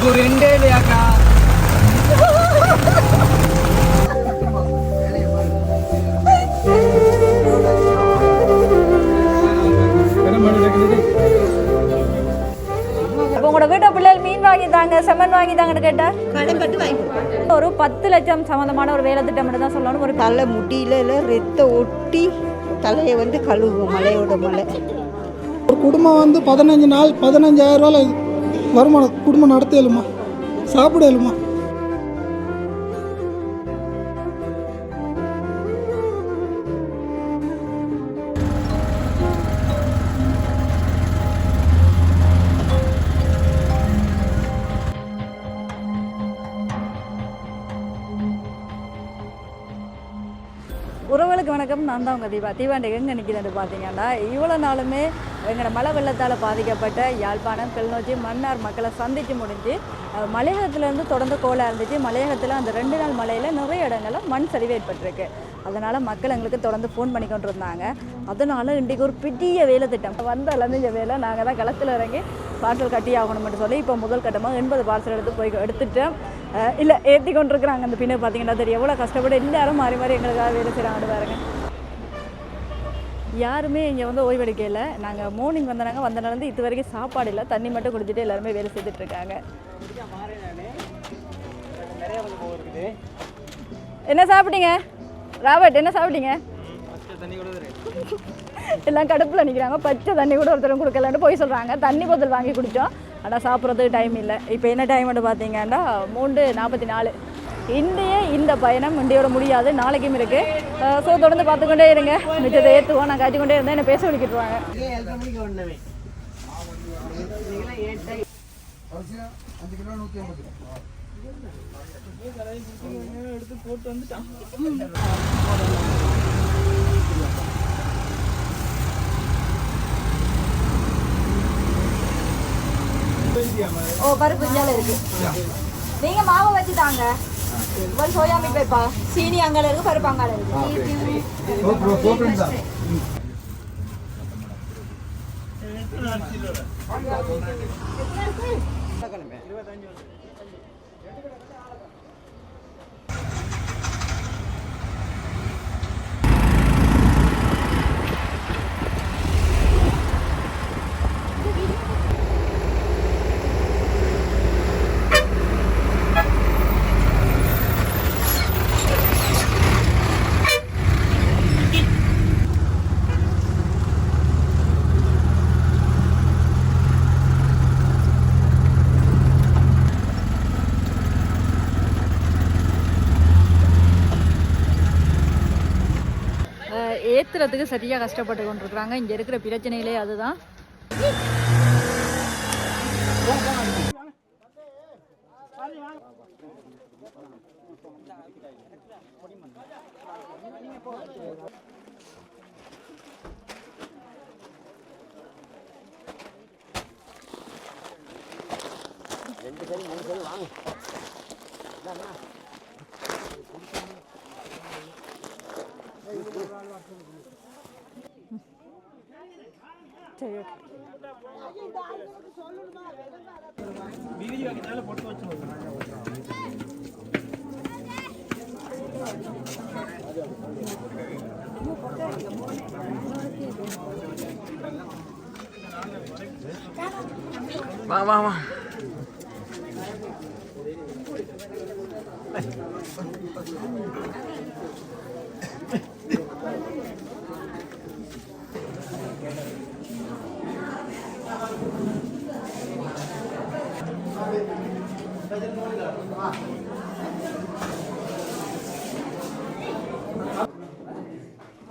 ஒரு ரெண்டே இல்லையாக்கா. உங்களோட வீட்டை பிள்ளைகள் மீன் வாங்கி தாங்க, செம்மண் வாங்கி தாங்கன்னு கேட்டா கடன் கட்டு வாங்கி ஒரு 10 லட்சம் சம்மந்தமான ஒரு வேலை திட்டம் தான் சொல்லணும். ஒரு தலை முடியல ரத்த ஒட்டி தலையை வந்து கழுவுவோம் மலையோட மலை. ஒரு குடும்பம் வந்து 15 நாள் 15,000 ரூபாய் வருமானம் குடும்பம் நடத்த இயலுமா, சாப்பிட இயலுமா? உறவுகளுக்கு வணக்கம். நான் தான் உங்கள் தீபாண்டி எங்கே நிற்கிறேன்னு பார்த்தீங்கன்னா, இவ்வளோ நாளுமே எங்களோட மழை வெள்ளத்தால் பாதிக்கப்பட்ட யாழ்ப்பாணம், கிளிநொச்சி, மன்னார் மக்களை சந்தித்து முடிஞ்சு மலையகத்துலேருந்து தொடர்ந்து கோலாக இருந்துச்சு. மலையகத்தில் அந்த 2 நாள் மழையில் நிறைய இடங்களில் மண் சரிவு ஏற்பட்டிருக்கு. அதனால் மக்கள் எங்களுக்கு தொடர்ந்து ஃபோன் பண்ணி கொண்டு இருந்தாங்க. அதனால் இன்றைக்கு ஒரு பெரிய வேலை திட்டம் வந்தாலேருந்து இந்த வேலை நாங்கள் தான் களத்தில் இறங்கி பார்சல் கட்டி ஆகணும்னு சொல்லி இப்போ முதல் கட்டமாக 80 பார்சல் எடுத்துட்டோம். இல்லை ஏற்றி கொண்டு இருக்கிறாங்க. அந்த பின்னர் பார்த்தீங்கன்னா தெரியும் எவ்வளோ கஷ்டப்பட்டு எல்லாரும் மாறி மாறி எங்களுக்காக வேலை செய்கிறாங்க பாருங்க. யாருமே இங்கே வந்து ஓய்வெடுக்கல. நாங்கள் மார்னிங் வந்தனாலேருந்து இது வரைக்கும் சாப்பாடு இல்லை, தண்ணி மட்டும் குடிச்சிட்டு எல்லாருமே வேலை செய்துட்ருக்காங்க. என்ன சாப்பிட்டீங்க ராபர்ட்? என்ன சாப்பிட்டீங்க? எல்லாம் கடுப்பில் நிற்கிறாங்க. பச்சை தண்ணி கூட ஒருத்தரும் கொடுக்கலன்னு போய் சொல்கிறாங்க. தண்ணி போத்தல் வாங்கி குடித்தோம், ஆனால் சாப்பிட்றதுக்கு டைம் இல்லை. இப்போ என்ன டைம்னு பார்த்தீங்கன்னா 3:44. இந்த பயணம் இந்தியோட முடியாது, நாளைக்கும் இருக்குது. ஸோ தொடர்ந்து பார்த்துக்கொண்டே இருங்க. மிச்சத்தை ஏற்றுவோம். நான் காய்ச்சி கொண்டே இருந்தேன், என்ன பேச வலிக்கிட்டுருவாங்க. எடுத்து போட்டு வந்துட்டான். ஓ பருப்பு இஞ்சால இருக்கு. நீங்க மாவை வச்சு தாங்க. ஒரு சோயா மீட் வைப்பா. சீனி அங்கால இருக்கு, பருப்பு அங்கால இருக்கு. ஏற்றுறதுக்கு சரியாக கஷ்டப்பட்டு கொண்டிருக்கிறாங்க. இங்கே இருக்கிற பிரச்சனையிலே அதுதான். சரி வா வா வா.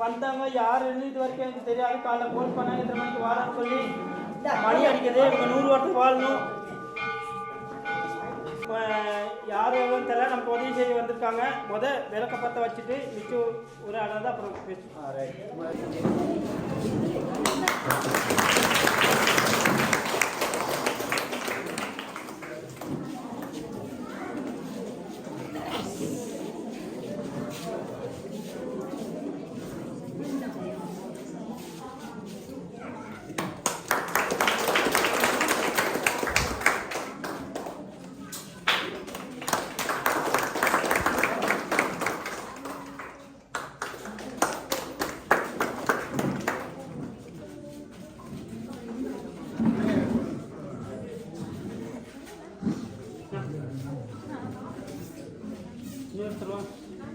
வந்தாங்க யாருன்னு இது வரைக்கும் எனக்கு தெரியாது. காலைல ஃபோன் பண்ணாங்க, எத்தனை மணிக்கு வாரான்னு சொல்லி. மணி அடிக்குது, இவங்க 100 வருஷம் வாழணும். யார் எவ்வளோன்னு தெரியல. நமக்கு உதவி செய்ய வந்திருக்காங்க. விளக்க பற்ற வச்சுட்டு மிச்சம் ஒரு இடம் தான் அப்புறம் பேசுவோம்.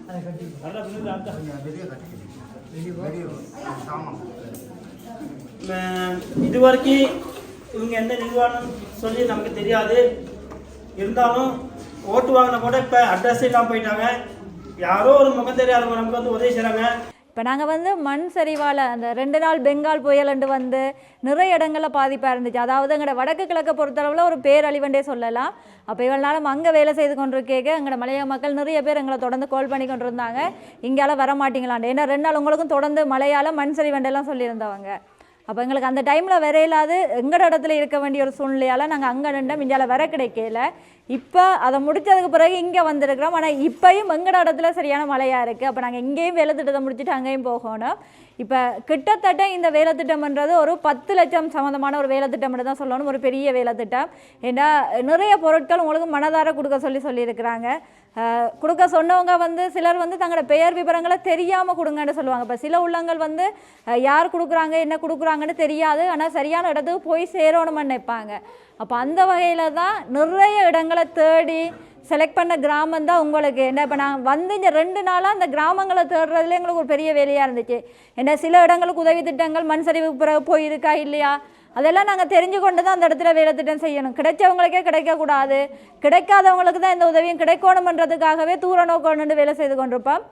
இது வரைக்கும் இவங்க எந்த நிர்வாகம் சொல்லி நமக்கு தெரியாது. இருந்தாலும் ஓட்டு வாங்கின கூட இப்போ அட்ரஸ் இல்லாமல் போயிட்டாங்க. யாரோ ஒரு முகம் தெரியாதவங்க நமக்கு வந்து உதவி செய்கிறாங்க. இப்போ நாங்கள் வந்து மண் சரிவால் அந்த 2 நாள் பெங்கால் புயலண்டு வந்து நிறைய இடங்களில் பாதிப்பாக இருந்துச்சு. அதாவது எங்களோட வடக்கு கிழக்கை பொறுத்தளவில் ஒரு பேரழிவண்டே சொல்லலாம். அப்போ இவ்வளோ நாளும் அங்கே வேலை செய்து கொண்டிருக்கேங்க எங்களோட மலையக மக்கள் நிறைய பேர் எங்களை தொடர்ந்து கால் பண்ணி கொண்டு இருந்தாங்க, இங்கால வர மாட்டீங்களாண்டு. ஏன்னா 2 நாள் உங்களுக்கும் தொடர்ந்து மழையால் மண் சரிவண்டெல்லாம் சொல்லியிருந்தவங்க. அப்போ எங்களுக்கு அந்த டைமில் வர இல்லாது எங்களோட இடத்துல இருக்க வேண்டிய ஒரு சூழ்நிலையால் நாங்கள் அங்கே நின்று இந்தியாவில் வர கிடைக்கல. இப்போ அதை முடித்ததுக்கு பிறகு இங்கே வந்திருக்கிறோம். ஆனால் இப்போயும் எங்களோட இடத்துல சரியான மழையாக இருக்குது. அப்போ நாங்கள் இங்கேயும் வேலை திட்டத்தை முடிச்சுட்டு அங்கேயும் போகணும். இப்போ கிட்டத்தட்ட இந்த வேலை திட்டம்ன்றது ஒரு 10 லட்சம் சம்மந்தமான ஒரு வேலை திட்டம்னு தான் சொல்லணும். ஒரு பெரிய வேலை திட்டம். ஏன்னா நிறைய பொருட்கள் உங்களுக்கு மனதார கொடுக்க சொல்லியிருக்கிறாங்க. கொடுக்க சொன்னவங்க வந்து சிலர் வந்து தங்களோட பெயர் விவரங்களை தெரியாமல் கொடுங்கன்னு சொல்லுவாங்க. இப்போ சில உள்ளங்கள் வந்து யார் கொடுக்குறாங்க என்ன கொடுக்குறாங்கன்னு தெரியாது, ஆனால் சரியான இடத்துக்கு போய் சேரணும்னு நினைப்பாங்க. அப்போ அந்த வகையில் தான் நிறைய இடங்களை தேடி செலக்ட் பண்ண கிராமம் தான் உங்களுக்கு. என்ன இப்போ நான் வந்து இந்த 2 நாளாக அந்த கிராமங்களை தேடுறதுல எங்களுக்கு ஒரு பெரிய வேலையாக இருந்துச்சு. ஏன்னா சில இடங்களுக்கு உதவி திட்டங்கள் மண் சரிவுக்கு பிறகு போயிருக்கா இல்லையா அதெல்லாம் நாங்கள் தெரிஞ்சு கொண்டு தான் அந்த இடத்துல வேலை திட்டம் செய்யணும். கிடைச்சவங்களுக்கே கிடைக்கக்கூடாது, கிடைக்காதவங்களுக்கு தான் இந்த உதவியும் கிடைக்கணுமன்றதுக்காகவே தூர நோக்கணுன்னு வேலை செய்து கொண்டிருப்போம்.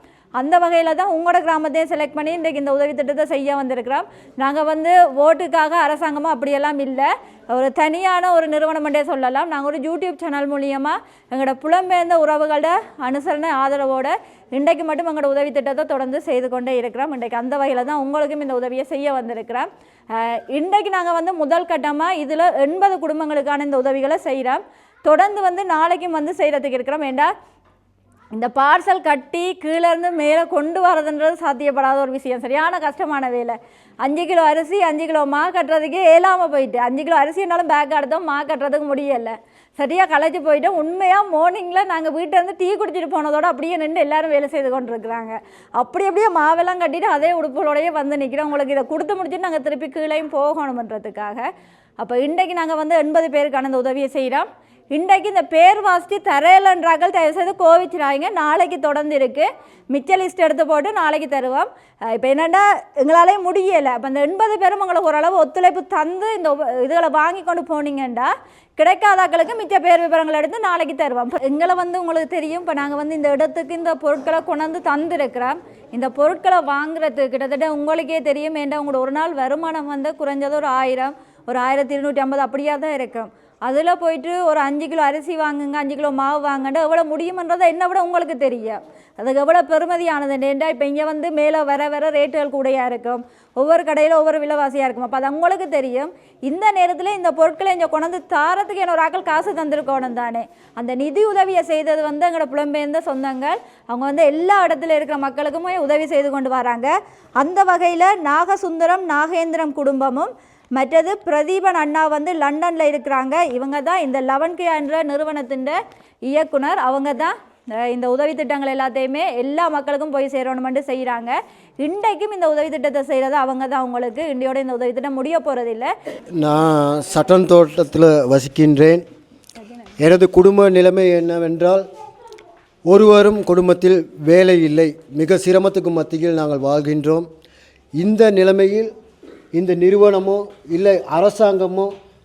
அந்த வகையில் தான் உங்களோட கிராமத்தையும் செலக்ட் பண்ணி இன்றைக்கு இந்த உதவி திட்டத்தை செய்ய வந்திருக்கிறோம். நாங்கள் வந்து ஓட்டுக்காக அரசாங்கமாக அப்படியெல்லாம் இல்லை, ஒரு தனியான ஒரு நிறுவனம்ன்றே சொல்லலாம். நாங்கள் ஒரு யூடியூப் சேனல் மூலியமாக எங்களோட புலம்பெயர்ந்த உறவுகளோட அனுசரணை ஆதரவோடு இன்றைக்கு மட்டும் எங்களோட உதவி திட்டத்தை தொடர்ந்து செய்து கொண்டே இருக்கிறோம். இன்றைக்கு அந்த வகையில் தான் உங்களுக்கும் இந்த உதவியை செய்ய வந்திருக்கிறோம். இன்றைக்கு நாங்கள் வந்து முதல் கட்டமாக இதில் 80 குடும்பங்களுக்கான இந்த உதவிகளை செய்கிறோம். தொடர்ந்து வந்து நாளைக்கும் வந்து செய்கிறதுக்கு இருக்கிறோம். ஏண்டா இந்த பார்சல் கட்டி கீழேருந்து மேலே கொண்டு வரதுன்றது சாத்தியப்படாத ஒரு விஷயம், சரியான கஷ்டமான வேலை. 5 கிலோ அரிசி 5 கிலோ மா கட்டுறதுக்கே ஏலாமல் போயிட்டு, 5 கிலோ அரிசினாலும் பேக் எடுத்தோம், மா கட்டுறதுக்கு முடியலை, சரியாக களைச்சி போயிட்டோம். உண்மையாக மார்னிங்கில் நாங்கள் வீட்டிலேருந்து டீ குடிச்சிட்டு போனதோடு அப்படியே நின்று எல்லோரும் வேலை செய்து கொண்டிருக்கிறாங்க. அப்படியே மாவெல்லாம் கட்டிட்டு அதே உடுப்புகளோடையே வந்து நிற்கிறோம். உங்களுக்கு இதை கொடுத்து முடிச்சுட்டு நாங்கள் திருப்பி கீழேயும் போகணுமன்றதுக்காக. அப்போ இன்றைக்கு நாங்கள் வந்து 80 பேருக்கான இந்த உதவியை செய்கிறோம். இன்றைக்கு இந்த பேர் வாசித்து தரையிலன்றாக்கள் தயவுசெய்து கோவிச்சிடாங்க. நாளைக்கு தொடர்ந்து இருக்குது, மிச்ச லிஸ்ட் எடுத்து போட்டு நாளைக்கு தருவோம். இப்போ என்னென்னா எங்களாலே முடியலை. அப்போ இந்த 80 பேரும் உங்களுக்கு ஓரளவு ஒத்துழைப்பு தந்து இந்த இதுகளை வாங்கி கொண்டு போனீங்கன்னா கிடைக்காதாக்களுக்கு மிச்ச பேர் விவரங்கள் எடுத்து நாளைக்கு தருவோம். எங்களை வந்து உங்களுக்கு தெரியும், இப்போ நாங்கள் வந்து இந்த இடத்துக்கு இந்த பொருட்களை கொண்டாந்து தந்துருக்கிறோம். இந்த பொருட்களை வாங்குறதுக்கு கிட்டத்தட்ட உங்களுக்கே தெரியும், ஏன்டா உங்களோட ஒரு நாள் வருமானம் வந்து குறைஞ்சது ஒரு 1000 ஒரு 1250 அப்படியாக தான் இருக்கும். அதில் போயிட்டு ஒரு 5 கிலோ அரிசி வாங்குங்க, 5 கிலோ மாவு வாங்கண்டு எவ்வளோ முடியுமன்றதை என்னை விட உங்களுக்கு தெரியும். அதுக்கு எவ்வளோ பெருமதியானது. ஏன்டா இப்போ இங்கே வந்து மேலே வர ரேட்டுகள் கூடையாக இருக்கும், ஒவ்வொரு கடையில் ஒவ்வொரு விலைவாசியாக இருக்கும். அப்போ அது உங்களுக்கு தெரியும். இந்த நேரத்தில் இந்த பொருட்களை இங்கே கொண்டாந்து தாரத்துக்கு என்ன ஒரு ஆக்கள் காசு தந்திருக்கணும் தானே. அந்த நிதி உதவியை செய்தது வந்து எங்களோட புலம்பெயர்ந்த சொந்தங்கள், அவங்க வந்து எல்லா இடத்துல இருக்கிற மக்களுக்குமே உதவி செய்து கொண்டு வராங்க. அந்த வகையில் நாகசுந்தரம் நாகேந்திரம் குடும்பமும் மற்றது பிரதீபன் அண்ணா வந்து லண்டனில் இருக்கிறாங்க. இவங்க தான் இந்த 11K என்ற நிறுவனத்தின் இயக்குனர். அவங்க தான் இந்த உதவி திட்டங்கள் எல்லாத்தையுமே எல்லா மக்களுக்கும் போய் சேரணுமென்று செய்கிறாங்க. இன்றைக்கும் இந்த உதவி திட்டத்தை செய்கிறது அவங்க தான். உங்களுக்கு இன்றையோட இந்த உதவி திட்டம் முடிய போகிறதில்லை. நான் சட்டன் தோட்டத்தில் வசிக்கின்றேன். எனது குடும்ப நிலைமை என்னவென்றால், ஒருவரும் குடும்பத்தில் வேலை இல்லை, மிக சிரமத்துக்கு மத்தியில் நாங்கள் வாழ்கின்றோம். இந்த நிலைமையில் இந்த நிறுவனமோ இல்லை அரசாங்கமோ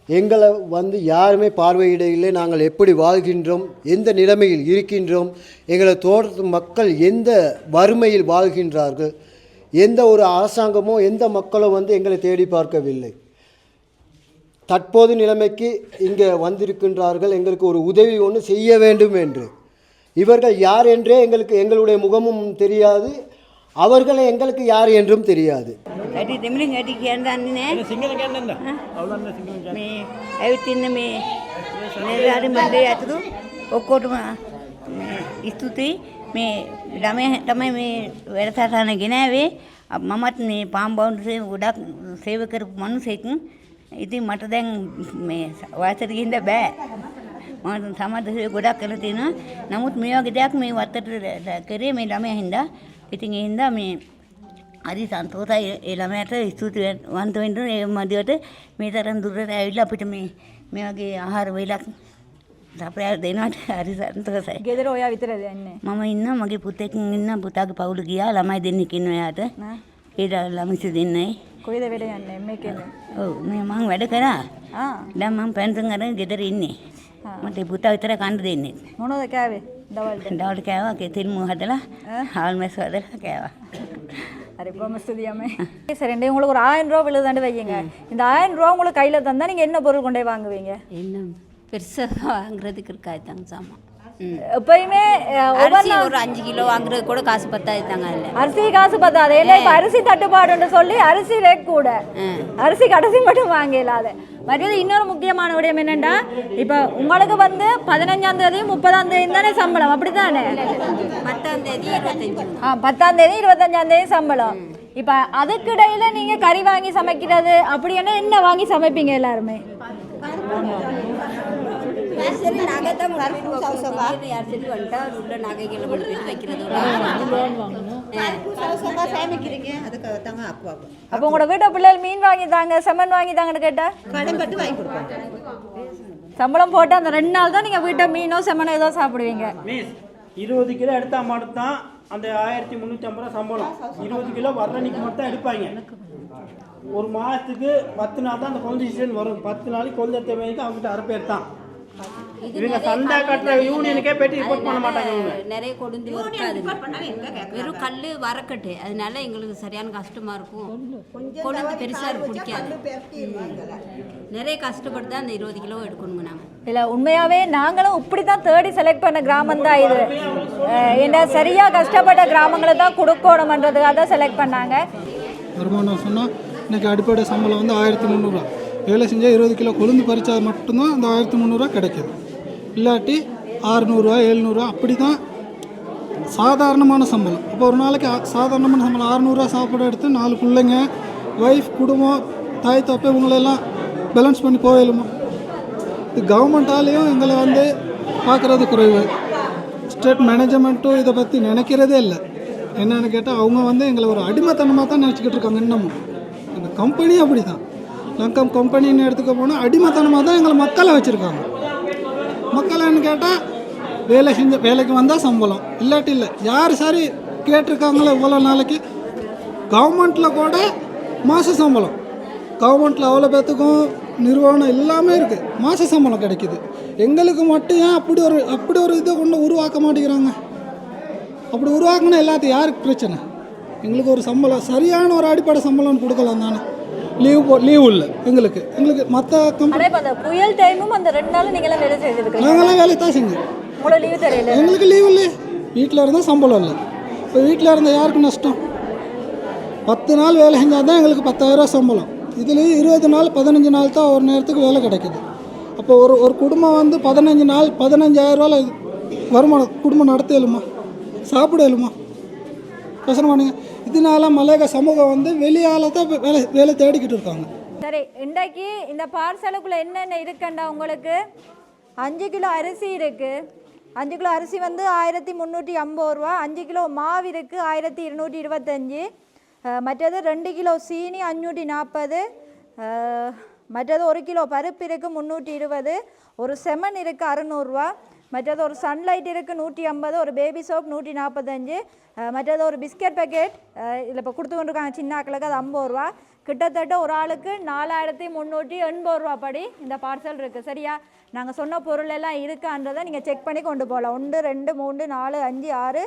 எங்களை வந்து யாருமே பார்வையிட இல்லை. நாங்கள் எப்படி வாழ்கின்றோம், எந்த நிலைமையில் இருக்கின்றோம், எங்களை தோட்டத்து மக்கள் எந்த வறுமையில் வாழ்கின்றார்கள், எந்த ஒரு அரசாங்கமோ எந்த மக்களும் வந்து எங்களை தேடி பார்க்கவில்லை. தற்போது நிலைமைக்கு இங்கே வந்திருக்கின்றார்கள், எங்களுக்கு ஒரு உதவி ஒன்று செய்ய வேண்டும் என்று. இவர்கள் யார் என்றே எங்களுடைய முகமும் தெரியாது, அவர்களை எங்களுக்கு யார் என்றும் தெரியாது. ඔක්කොටම ස්තුතියි. මේ ළමය තමයි මේ වැඩසටහන ගෙනාවේ. මමත් මේ පාම්බවුන්ඩරේ ගොඩක් සේව කරපු මිනිහෙක්. ඉතින් මට දැන් මේ වයසට ගිහින් බෑ. මම සමාජ සේවය ගොඩක් කරලා තියෙනවා. නමුත් මේ වගේ දෙයක් මේ වත්තට කරේ මේ ළමයා හින්දා. ඉතින් ඒ හින්දා මේ හරි සන්තෝෂයි ඒ ළමයාට ස්තුතිවන්ත වෙන්න ඒ මදිවට මේ තරම් දුරට ඇවිල්ලා අපිට මේ වගේ ආහාර වේලක් අපේ දෙනවට හරි සන්තෝෂයි. ගෙදර ඔයා විතරද යන්නේ? මම ඉන්න මගේ පුතෙක් ඉන්න පුතාගේ පවුල ගියා ළමයි දෙන්නෙක් ඉන්නවා එයාට. ඒ ළමයි දෙන්නයි. කොයිද වැඩ යන්නේ මේකෙන්? ඔව් මම වැඩ කරා. දැන් මම පෙන්ෂන් අරන් ගෙදර ඉන්නේ. මට පුතා විතර කන්න දෙන්නේ. මොනවද කෑවේ? දවල්ට කෑවා කෙතිල් මු හදලා ආල්මස් හදලා කෑවා. சரி ரொம்ப ஸ்துதியாமே சரி உங்களுக்கு ஒரு 1000 ரூபா விழுதாண்டு வைங்க. இந்த 1000 ரூபா உங்களுக்கு கையில் தந்தால் நீங்கள் என்ன பொருள் கொண்டே வாங்குவீங்க? என்ன பெருசாக வாங்குறதுக்கு இருக்காதுதாங்க சாமான். எப்பயுமே அரிசி ஒரு 5 கிலோ வாங்குறது கூட காசு பத்தாது தாங்க. அதில் அரிசி காசு பத்தாது. ஏன்னா இப்போ அரிசி தட்டுப்பாடுன்னு சொல்லி அரிசி ரேட் கூட, அரிசி கடைசி மட்டும் வாங்கலாது. மற்றது இன்னொரு முக்கியமான விடயம் என்னென்னா, இப்போ உங்களுக்கு வந்து 15ஆம் தேதி 30ஆம் தேதி தானே சம்பளம், அப்படி தானே? 10ஆம் தேதி 25. 10ஆம் தேதி 25ஆம் தேதி சம்பளம். இப்போ அதுக்கிடையில் நீங்கள் கறி வாங்கி சமைக்கிறது அப்படின்னா என்ன வாங்கி சமைப்பீங்க எல்லாருமே? உள்ள நகைகளை கொண்டு போய் வைக்கிறது. அப்போ உங்களோட வீட்டு பிள்ளைகள் மீன் வாங்கி தாங்க, செம்மன் வாங்கி தாங்கன்னு கேட்டா சம்பளம் போட்டு அந்த 2 நாள் தான் நீங்கள் வீட்டை மீனோ செம்மனோ ஏதோ சாப்பிடுவீங்க. 20 கிலோ எடுத்தா மட்டும் தான் அந்த 1350 ரூபா சம்பளம். 20 கிலோ வர்றன்னைக்கு மட்டும் தான் எடுப்பாங்க. ஒரு மாதத்துக்கு 10 நாள் தான் அந்த கொழுந்து சீசன் வரும். 10 நாளைக்கு கொழுந்து எடுத்த வேலைக்கு அவங்ககிட்ட அரைப்பேர் தான். இவங்க சண்டை கட்டுற யூனியனுக்கே போயிட்டு ரிப்போர்ட் பண்ண மாட்டாங்க. இவங்க நிறைய கொழுந்து இருக்காது, வெறும் கல் வரக்கட்டு. அதனால எங்களுக்கு சரியான கஷ்டமா இருக்கும். கொழுந்து பெருசாக பிடிக்காது. நிறைய கஷ்டப்பட்டு தான் அந்த 20 கிலோ எடுக்கணுங்க நாங்கள். இல்லை உண்மையாகவே நாங்களும் இப்படி தான் தேடி செலக்ட் பண்ண கிராமம் தான் இது. ஏன்னா சரியாக கஷ்டப்பட்ட கிராமங்களை தான் கொடுக்கணுமன்றதுக்காக தான் செலக்ட் பண்ணாங்க. வருமானம் சொன்னால் இன்றைக்கி அடிப்படை சம்பளம் வந்து 1300 வேலை செஞ்சால் 20 கிலோ கொழுந்து பறித்தா மட்டும்தான் அந்த 1300 கிடைக்கிது. இல்லாட்டி 600 700 அப்படி தான் சாதாரணமான சம்பளம். அப்போ ஒரு நாளைக்கு சாதாரணமான சம்பளம் 600 சாப்பாடு எடுத்து 4 பிள்ளைங்க, ஒய்ஃப், குடும்பம், தாய் தப்பை இவங்களெல்லாம் பேலன்ஸ் பண்ணி போயிடுமா? இது கவர்மெண்ட்டாலேயும் எங்களை வந்து பார்க்குறது குறைவு. ஸ்டேட் மேனேஜ்மெண்ட்டும் இதை பற்றி நினைக்கிறதே இல்லை. என்னென்னு கேட்டால் அவங்க வந்து எங்களை ஒரு அடிமைத்தனமாக தான் நினச்சிக்கிட்டு இருக்காங்க. இன்னமும் அந்த கம்பெனி அப்படி தான். லங்கம் கம்பெனின்னு எடுத்துக்க போனால் அடிமைத்தனமாக தான் எங்களை மக்களை வச்சுருக்காங்க. மக்கள்னு கேட்டால் வேலைக்கு வந்தால் சம்பளம், இல்லாட்டி இல்லை. யார் சரி கேட்டிருக்காங்களோ இவ்வளோ நாளைக்கு கவர்மெண்ட்டில் கூட மாத சம்பளம். கவர்மெண்ட்டில் அவ்வளோ பேர்த்துக்கும் நிறுவனம் எல்லாமே இருக்குது, மாத சம்பளம் கிடைக்கிது. எங்களுக்கு மட்டும் ஏன் அப்படி ஒரு இதை கொண்டு உருவாக்க மாட்டேங்கிறாங்க? அப்படி உருவாக்குனா எல்லாத்தையும் யாருக்கு பிரச்சனை? எங்களுக்கு ஒரு சம்பளம், சரியான ஒரு அடிப்படை சம்பளம் கொடுக்கலாம் தானே. லீவ் இல்லை எங்களுக்கு மற்ற கம்பெனி. அந்த புயல் டைமும் அந்த 2 நாள் நீங்களாம் வேலை செய்திருக்கீங்க. நாங்களாம் வேலை தான் செஞ்சோம். உங்களுக்கு லீவு தெரியல. எங்களுக்கு லீவ் இல்லை. வீட்டில் இருந்தால் சம்பளம் இல்லை. இப்போ வீட்டில் இருந்தால் யாருக்கு நஷ்டம்? 10 நாள் வேலை செஞ்சால் தான் எங்களுக்கு 10,000 சம்பளம். இதுலேயும் 20 நாள் 15 நாள் தான் ஒரு நேரத்துக்கு வேலை கிடைக்குது. அப்போ ஒரு குடும்பம் வந்து 15 நாள் 15,000 வருமானம் குடும்பம் நடத்தலுமா, சாப்பிடலுமா? யோசனை பண்ணுங்க. இதனால மலையக சமூகம் வந்து வெளியால் தான் வேலை தேடிக்கிட்டு இருக்காங்க. சரி, இன்றைக்கு இந்த பார்சலுக்குள்ளே என்னென்ன இருக்குண்டா உங்களுக்கு? 5 கிலோ அரிசி இருக்குது. 5 கிலோ அரிசி வந்து 1350 ரூபா. 5 கிலோ மாவு இருக்குது 1225. மற்றது 2 கிலோ சீனி 540. மற்றது 1 கிலோ பருப்பு இருக்குது 320. ஒரு செமன் இருக்குது 600 ரூபா. மற்றது ஒரு சன்லைட் இருக்குது 150. ஒரு பேபி சோப் 145. மற்றது ஒரு பிஸ்கட் பேக்கெட் இதில் இப்போ கொடுத்து கொண்டிருக்காங்க சின்னாக்களுக்கு, அது 50 ரூபா. கிட்டத்தட்ட ஒரு ஆளுக்கு 4380 ரூபா படி இந்த பார்சல் இருக்குது. சரியா? நாங்கள் சொன்ன பொருள் எல்லாம் இருக்கான்றதை நீங்கள் செக் பண்ணி கொண்டு போகலாம். 1 2 3 4 5 6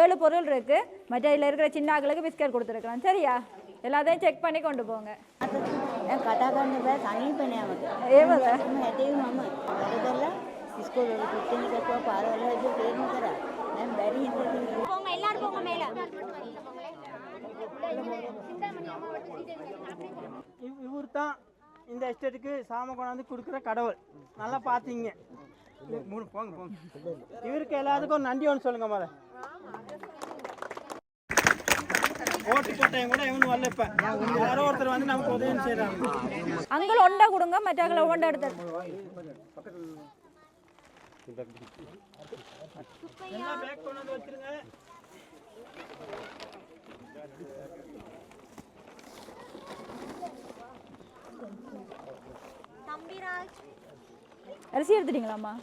7 பொருள் இருக்குது. மற்ற இதில் இருக்கிற சின்னாக்களுக்கு பிஸ்கட் கொடுத்துருக்கலாம். சரியா? எல்லாத்தையும் செக் பண்ணி கொண்டு போங்க. இவர் தான் இந்த எஸ்டேட்டுக்கு சாம கொண்டாந்து கொடுக்குற கடவுள். நல்லா பார்த்தீங்க. போங்க. இவருக்கு எல்லாத்துக்கும் நன்றி ஒன்று சொல்லுங்க. மேலே ஓட்டு போட்டையும் கூட இவனு வரல. இப்போ யாரோ ஒருத்தர் வந்து நமக்கு உதவி செய்கிறாங்க. அங்கே ஒண்டா கொடுங்க, மற்ற ஒண்டா எடுத்து எல்லாம் பேக் கொண்டு வந்து வச்சிருங்க. அரிசி எடுத்துட்டீங்களாம்மா?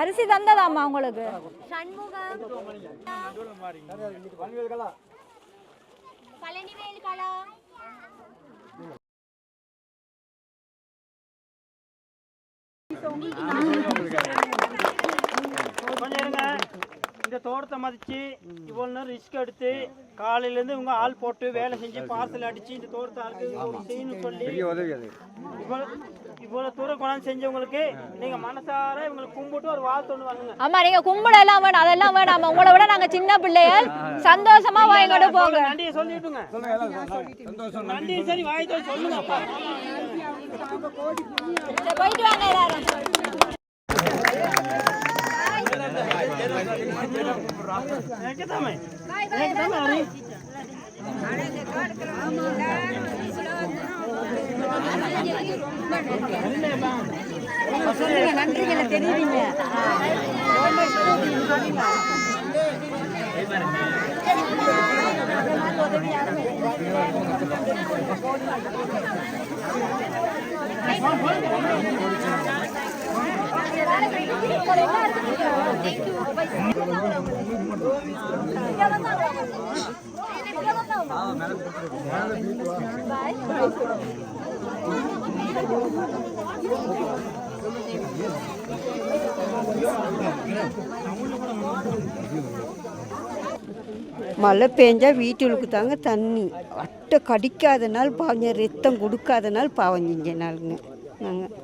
அரிசி தந்ததாம்மா உங்களுக்கு? கொஞ்சம் இருங்க. இந்த தோட்டத்தை மதிச்சு இவ்வளோ நேரம் ரிஸ்க் எடுத்து காலையிலேருந்து இவங்க ஆள் போட்டு வேலை செஞ்சு பார்சல் அடிச்சு இந்த தோட்டத்தை ஆளுக்கு செய்யணும்னு சொல்லி இவ்வளோ தூரம் கொண்டாந்து செஞ்சவங்களுக்கு நீங்க மனசார இவங்களுக்கு கும்பிட்டு ஒரு வாழ்த்து ஒன்று வாங்குங்க. ஆமா, நீங்க கும்பிட எல்லாம் வேணும், அதெல்லாம் வேணாம். உங்களை விட நாங்க சின்ன பிள்ளைகள், சந்தோஷமா வாங்கிட்டு போங்க. நன்றியை சொல்லிட்டுங்க. நன்றி சரி வாய்த்து சொல்லுங்க. போயிட்டு வாங்க எல்லாரும். நன்றிகளை தெரியுவீங்க. மழை பெஞ்சா வீட்டுக்கு தாங்க தண்ணி அட்டை கடிக்காதனால் பாவங்க, ரத்தம் கொடுக்காதனால் பாவம் செஞ்சனாலுங்க. நாங்கள்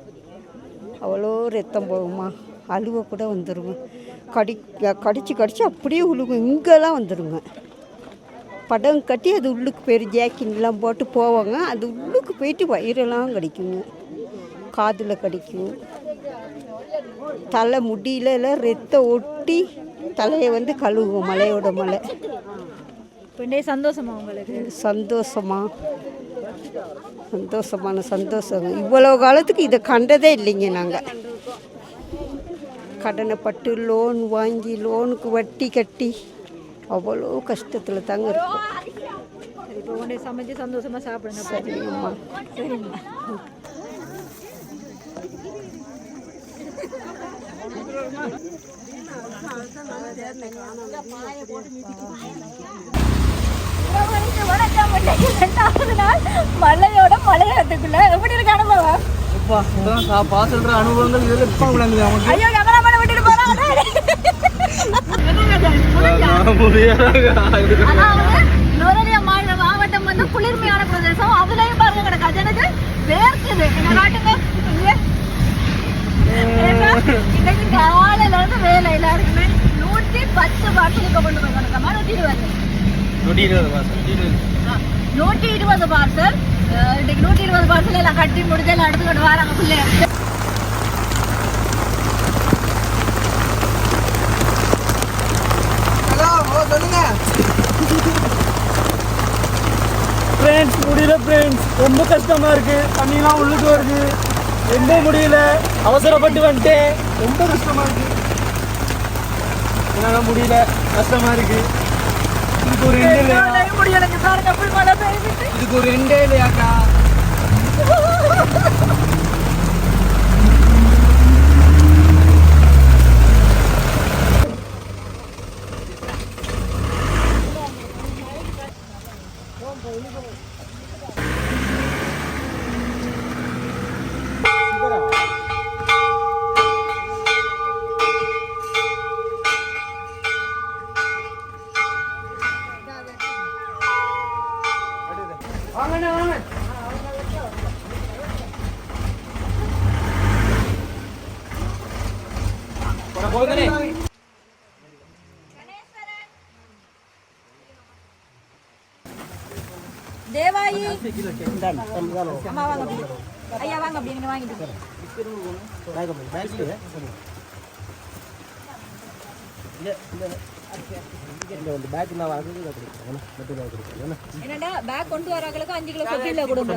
அவ்வளோ ரத்தம் போகுமா, அழுவ கூட வந்துடுங்க. கடிச்சு அப்படியே உழுகும், இங்கெல்லாம் வந்துடுங்க. படம் கட்டி அது உள்ளுக்கு போய் ஜாக்கின்லாம் போட்டு போவாங்க, அது உள்ளுக்கு போயிட்டு வயிறெல்லாம் கடிக்குங்க, காதில் கடிக்கும், தலை முடியல ரத்தம் ஒட்டி தலையை வந்து கழுவுவோம். மலையோட மலை. பின்னே சந்தோஷமா உங்களுக்கு? சந்தோஷமான சந்தோஷம். இவ்வளோ காலத்துக்கு இதை கண்டதே இல்லைங்க. நாங்கள் கடனை பட்டு லோன் வாங்கி லோனுக்கு வட்டி கட்டி அவ்வளோ கஷ்டத்தில் தாங்க இருக்கும். இப்போ உடனே சமைச்சு சந்தோஷமா சாப்பிடுங்க. சரிங்கம்மா. சரிம்மா. மலையோட மலையாளத்துக்குள்ள எப்படி இருக்கு அனுபவம்? அனுபவங்கள் ஐயோ, கேமராமேனை விட்டுட்டு போறாங்க. மாவட்டம் வந்து குளிர்மையான பிரதேசம். அதுலயும் பாருங்க கிடக்கு கஜனுக்கு வேர்க்குது. காட்டுங்க. இன்னைக்கு காலையில இருந்து வேலை எல்லாருக்குமே 110 பார்சலுக்கு கொண்டு போயிருக்காங்க. 120 பார்சல். இன்னைக்கு 120 பார்சல் எல்லாம் கட்டி முடிஞ்சு எல்லாம் எடுத்துக்கிட்டு வராங்க பிள்ளைங்க. ஃப்ரெண்ட்ஸ் முடியல ஃப்ரெண்ட்ஸ், ரொம்ப கஷ்டமா இருக்கு. தண்ணிலாம் உள்ளுக்கு வருது, ரொம்ப முடியல. அவசரப்பட்டு வந்துட்டேன், ரொம்ப கஷ்டமா இருக்கு. என்னால முடியல, கஷ்டமா இருக்கு. இதுக்கு ஒரு ரெண்டே இல்லையாக்கா? தேவாயி அம்மா வாங்க அப்படி. ஐயா வாங்க அப்படி, நீங்க வாங்கிட்டு என்னடா பேக் கொண்டு வராங்களுக்கு 5 கிலோ சொட்டில கொடுங்க.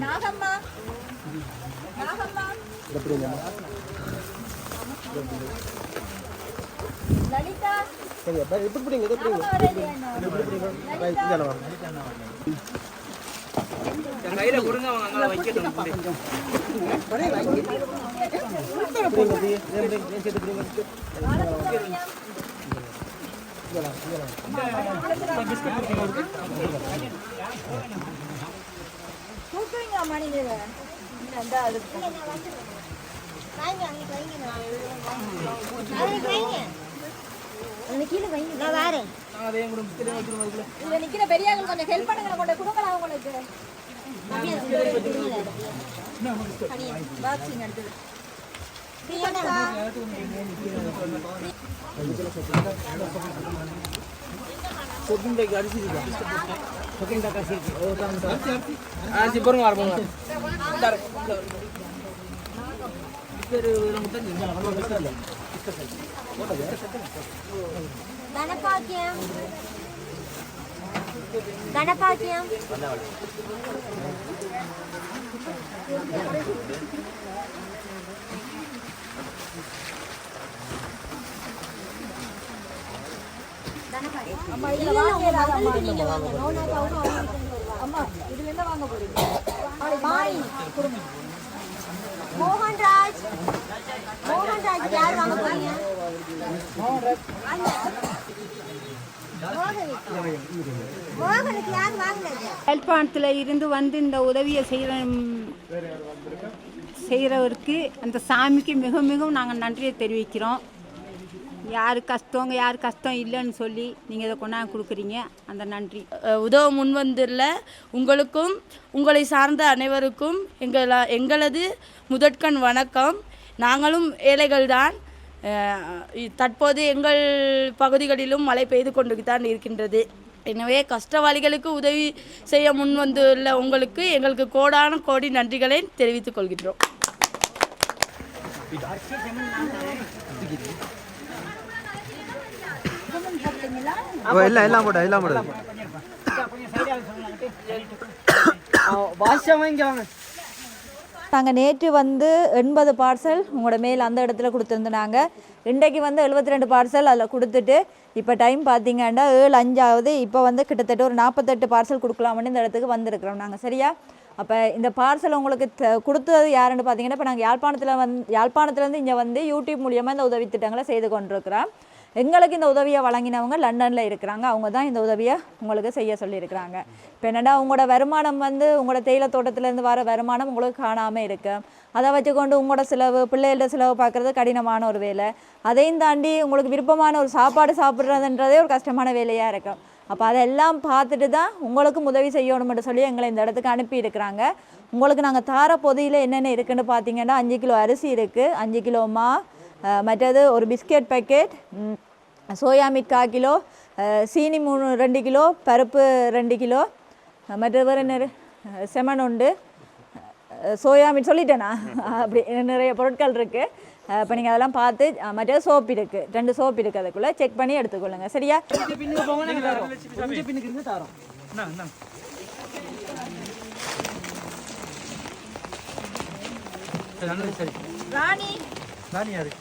நாகம்மா லலிதா சரி அப்ப இப்படி பிடிங்க. கையில கொடுங்க அவங்க அங்க வைக்கணும். நிக்கிற பெரியாங்க கொஞ்சம் ஹெல்ப் பண்ணுங்க, கொண்டு கொடுக்கலாம் அவங்களுக்கு. பாக்ஸிங் எடுத்து கணப்பாக்கியம் கணப்பாக்கியம் அம்மா இதுல வாங்க. அம்மா இதுல என்ன வாங்க போறீங்க? மோகன்ராஜ் யார் வாங்க போறீங்க? மோகனுக்கு யார் வாங்கினது? யாழ்ப்பாணத்தில் இருந்து வந்து இந்த உதவியை செய்கிறவருக்கு அந்த சாமிக்கு மிக மிகவும் நாங்கள் நன்றியை தெரிவிக்கிறோம். யார் கஷ்டம் இல்லைன்னு சொல்லி நீங்கள் இதை கொண்டாந்து கொடுக்குறீங்க, அந்த நன்றி. உதவ முன்வந்துள்ள உங்களுக்கும் உங்களை சார்ந்த அனைவருக்கும் எங்களது முதற்கண் வணக்கம். நாங்களும் ஏழைகள்தான். தற்போது எங்கள் பகுதிகளிலும் மழை பெய்து கொண்டு தான் இருக்கின்றது. எனவே கஷ்டவாளிகளுக்கு உதவி செய்ய முன்வந்துள்ள உங்களுக்கு எங்களுக்கு கோடான கோடி நன்றிகளை தெரிவித்துக் கொள்கின்றோம். எல்லாம் போட நாங்கள் நேற்று வந்து 80 பார்சல் உங்களோட மேல் அந்த இடத்துல கொடுத்துருந்தாங்க. இன்றைக்கு வந்து 72 பார்சல் அதில் கொடுத்துட்டு இப்போ டைம் பார்த்தீங்கன்னா 7:05 ஆகுது. இப்போ வந்து கிட்டத்தட்ட ஒரு 48 பார்சல் கொடுக்கலாம்னு இந்த இடத்துக்கு வந்திருக்கிறோம் நாங்கள். சரியா? அப்போ இந்த பார்சல் உங்களுக்கு கொடுத்தது யாருன்னு பார்த்தீங்கன்னா, இப்போ நாங்கள் யாழ்ப்பாணத்துலேருந்து இங்கே வந்து யூடியூப் மூலியமாக இந்த உதவி திட்டங்களை செய்து கொண்டிருக்கிறோம். எங்களுக்கு இந்த உதவியை வழங்கினவங்க லண்டனில் இருக்கிறாங்க. அவங்க தான் இந்த உதவியை உங்களுக்கு செய்ய சொல்லியிருக்கிறாங்க. இப்போ என்னென்னா, உங்களோட வருமானம் வந்து உங்களோட தேயிலை தோட்டத்திலேருந்து வர வருமானம் உங்களுக்கு காணாமல் இருக்கு. அதை வச்சுக்கொண்டு உங்களோட செலவு, பிள்ளைகளோட செலவு பார்க்குறது கடினமான ஒரு வேலை. அதையும் தாண்டி உங்களுக்கு விருப்பமான ஒரு சாப்பாடு சாப்பிட்றதுன்றதே ஒரு கஷ்டமான வேலையாக இருக்கும். அப்போ அதெல்லாம் பார்த்துட்டு தான் உங்களுக்கும் உதவி செய்யணும்னு சொல்லி எங்களை இந்த இடத்துக்கு அனுப்பியிருக்கிறாங்க. உங்களுக்கு நாங்கள் தார பொதியில் என்னென்ன இருக்குதுன்னு பார்த்தீங்கன்னா, 5 கிலோ அரிசி இருக்குது, 5 கிலோ மா, மற்றது ஒரு biscuit packet, soya meet 1/4 kilo, சீனி 2 கிலோ, பருப்பு 2 கிலோ, மற்றது வேறு என்ன செமன் உண்டு, சோயா மீட் சொல்லிட்டேனா, அப்படி நிறைய பொருட்கள் இருக்குது. இப்போ நீங்கள் அதெல்லாம் பார்த்து, மற்றது சோப்பு இருக்குது, 2 சோப்பு இருக்குது, அதுக்குள்ளே செக் பண்ணி எடுத்துக்கொள்ளுங்க. சரியா? ராணி யாரு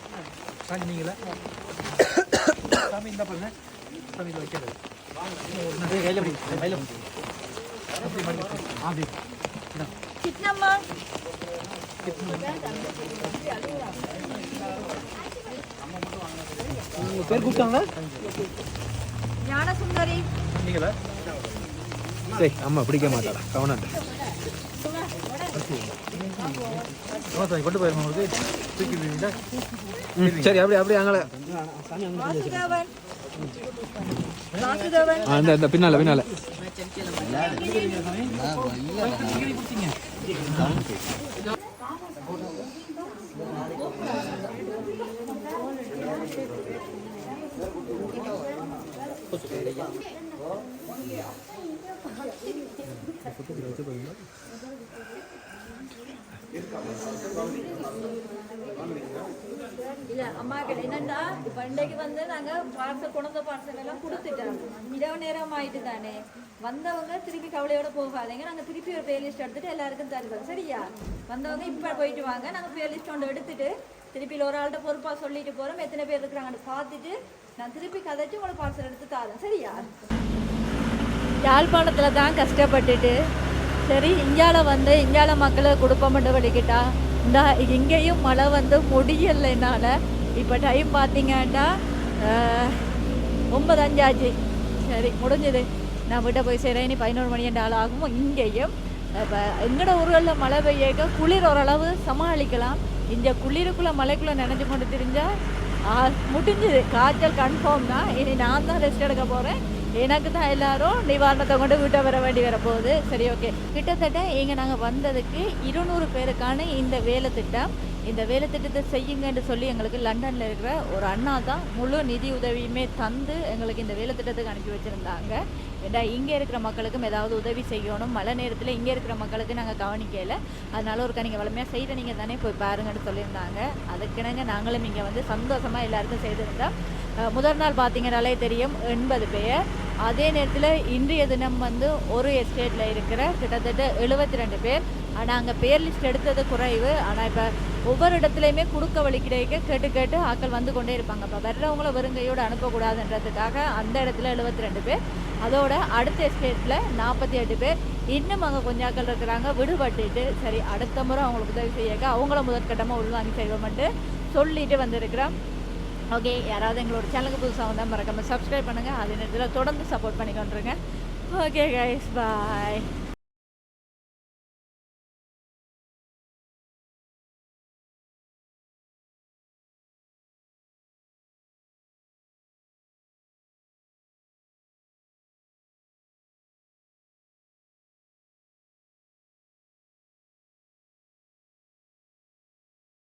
ராணி நீங்களா? சாமி இந்த பண்ண சாமி இதை வைக்கிறது கையில் சின்னம்மா பேர் கூப்பிட்டாங்களா? ஞானசுந்தரி நீங்களா? சரி, அம்மா பிடிக்க மாட்டாளா? கவனம் கொண்டு போயிருமா உங்களுக்கு? சரி, அப்படி அங்கே அந்த பின்னால இல்லை அம்மாக்கள் என்னென்னா, இப்போ இன்றைக்கு வந்து நாங்கள் பார்சல் கொண்ட பார்சல் எல்லாம் கொடுத்துட்டோம். இரவு நேரம் ஆகிட்டு தானே, வந்தவங்க திருப்பி கவலையோடு போகாதீங்க. நாங்கள் திருப்பி ஒரு பே லிஸ்ட் எடுத்துகிட்டு எல்லாருக்கும் தருவோம். சரியா? வந்தவங்க இப்போ போயிட்டு வாங்க. நாங்கள் பே லிஸ்ட் ஒன்று எடுத்துகிட்டு திருப்பி ஒரு ஆள்கிட்ட பொறுப்பாக சொல்லிட்டு போகிறோம். எத்தனை பேர் இருக்கிறாங்கன்னு பார்த்துட்டு நான் திருப்பி கதைச்சு உங்களை பார்சல் எடுத்து தரேன். சரியா? யாழ்ப்பாணத்தில் தான் கஷ்டப்பட்டுட்டு சரி இந்தியால வந்து இந்தியால மக்களை குடும்பம் வலிக்கிட்டா இந்த இங்கேயும் மழை வந்து முடியலை என்னால். இப்போ டைம் பார்த்தீங்கன்னா 9:05 ஆச்சு. சரி முடிஞ்சது, நான் வீட்டை போய் சேரேன். இனி 11 மணி ஆள் ஆகும். இங்கேயும் இப்போ எங்களோட ஊர்களில் மழை பெய்யக்க குளிர் ஓரளவு சமாளிக்கலாம். இந்த குளிருக்குள்ளே மழைக்குள்ளே நினைஞ்சு கொண்டு திரிஞ்சால் முடிஞ்சுது. காய்ச்சல் கன்ஃபார்ம் தான். இனி நான் தான் ரெஸ்ட் எடுக்க போகிறேன். எனக்கு தான் எல்லாரும் நிவாரணத்தை கொண்டு வீட்டை வர வேண்டி வரப்போகுது. சரி ஓகே, கிட்டத்தட்ட இங்கே நாங்கள் வந்ததுக்கு 200 பேருக்கான இந்த வேலை திட்டம். இந்த வேலை திட்டத்தை செய்யுங்கன்னு சொல்லி எங்களுக்கு லண்டனில் இருக்கிற ஒரு அண்ணா தான் முழு நிதி உதவியுமே தந்து எங்களுக்கு இந்த வேலை திட்டத்துக்கு அனுப்பி வச்சுருந்தாங்க. ஏன்னா இங்கே இருக்கிற மக்களுக்கும் ஏதாவது உதவி செய்யணும். மழை நேரத்தில் இங்கே இருக்கிற மக்களுக்கு நாங்கள் கவனிக்கலை. அதனால ஒருக்கா நீங்கள் வளமையாக செய்கிற நீங்கள் தானே போய் பாருங்கன்னு சொல்லியிருந்தாங்க. அதுக்கிணங்க நாங்களும் இங்கே வந்து சந்தோஷமாக எல்லாருக்கும் செய்திருந்தோம். முதல் நாள் பார்த்தீங்கன்னாலே தெரியும் 80 பேர். அதே நேரத்தில் இன்றைய தினம் வந்து ஒரு எஸ்டேட்டில் இருக்கிற கிட்டத்தட்ட 72 பேர். ஆனால் அங்கே பேர் லிஸ்ட் எடுத்தது குறைவு. ஆனால் இப்போ ஒவ்வொரு இடத்துலையுமே குடுக்க வழி கிடைக்க கேட்டு ஆட்கள் வந்து கொண்டே இருப்பாங்க. இப்போ வர்றவங்கள வெறுங்கையோடு அனுப்பக்கூடாதுன்றதுக்காக அந்த இடத்துல 72 பேர். அதோட அடுத்த எஸ்டேட்டில் 48 பேர். இன்னும் அங்கே கொஞ்சம் ஆட்கள் இருக்கிறாங்க விடுபட்டுட்டு. சரி அடுத்த முறை அவங்களுக்கு உதவி செய்யக்க அவங்கள முதற்கட்டமாக உள்வாங்கி செய்வோம்ட்டு சொல்லிட்டு வந்திருக்கிறோம். ஓகே, யாராவது எங்களோட சேனலுக்கு புதுசாக வந்தால் மறக்காமல் சப்ஸ்கிரைப் பண்ணுங்கள். அதே நேரத்தில் தொடர்ந்து சப்போர்ட் பண்ணிக்கொண்டுருங்க. ஓகே கைஸ், பாய்.